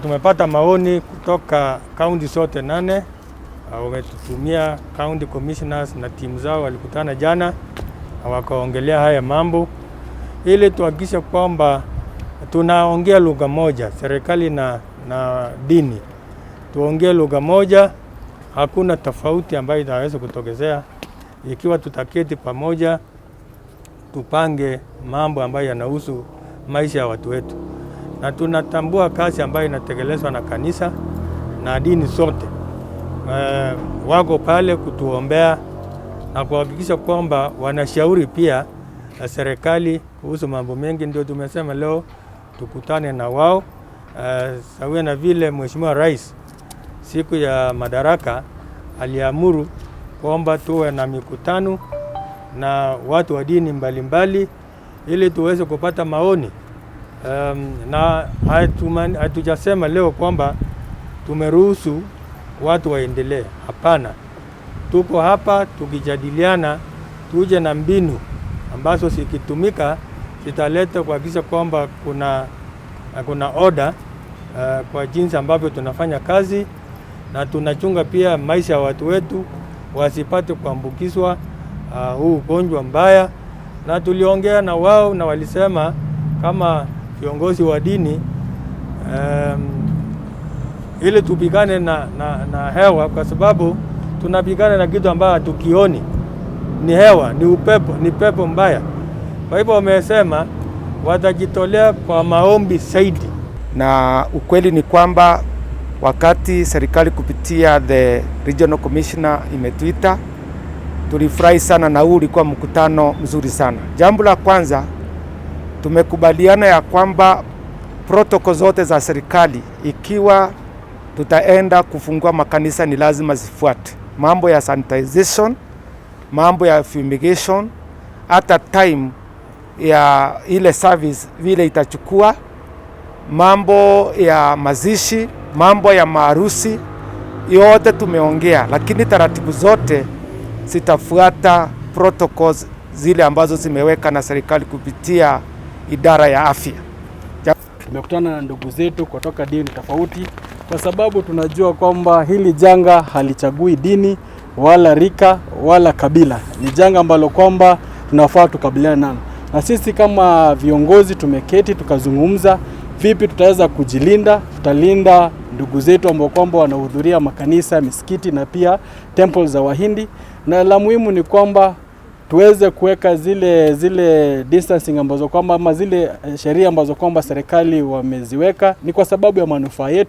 Tumepata maoni kutoka kaunti zote 8. Wametutumia county commissioners na timu zao, walikutana jana wakaongelea haya mambo ili tuhakikishe kwamba tunaongea lugha moja, serikali na dini tuongee lugha moja. Hakuna tofauti ambayo inaweza kutokezea ikiwa tutaketi pamoja tupange mambo ambayo yanahusu maisha ya watu wetu, na tunatambua kazi ambayo inatekelezwa na kanisa na dini zote. Wako pale kutuombea na kuhakikisha kwamba wanashauri pia serikali kuhusu mambo mengi. Ndio tumesema leo tukutane na wao, sawa na vile Mheshimiwa Rais siku ya madaraka aliamuru kwamba tuwe na mikutano na watu wa dini mbalimbali ili tuweze kupata maoni. Na hatujasema leo kwamba tumeruhusu watu waendelee. Hapana, tuko hapa tukijadiliana, tuje na mbinu ambazo zikitumika zitaleta kuhakikisha kwamba kuna order kwa jinsi ambavyo tunafanya kazi, na tunachunga pia maisha ya watu wetu wasipate kuambukizwa huu ugonjwa mbaya. Na tuliongea na wao na walisema kama viongozi wa dini ili tupigane na hewa, kwa sababu tunapigana na kitu ambacho hatukioni. Ni hewa, ni upepo, ni pepo mbaya. Kwa hivyo wamesema watajitolea kwa maombi zaidi. Na ukweli ni kwamba wakati serikali kupitia the regional commissioner imetuita, tulifurahi sana na huu ulikuwa mkutano mzuri sana. Jambo la kwanza, tumekubaliana ya kwamba protocol zote za serikali ikiwa tutaenda kufungua makanisa ni lazima zifuate. Mambo ya sanitization, mambo ya fumigation, hata time ya ile service vile itachukua, mambo ya mazishi, mambo ya maharusi, yote tumeongea, lakini taratibu zote zitafuata protocols zile ambazo zimeweka na serikali kupitia idara ya afya. Tumekutana na ndugu zetu kutoka dini tofauti, kwa sababu tunajua kwamba hili janga halichagui dini wala rika wala kabila. Ni janga ambalo kwamba tunafaa tukabiliane nalo. Na sisi kama viongozi tumeketi tukazungumza vipi tutaweza kujilinda, tutalinda ndugu zetu ambao kwamba wanahudhuria makanisa, misikiti na pia temples za Wahindi. Na la muhimu ni kwamba tuweze kuweka zile distancing ambazo kwamba ama zile sheria ambazo kwamba serikali wameziweka, ni kwa sababu ya manufaa yetu.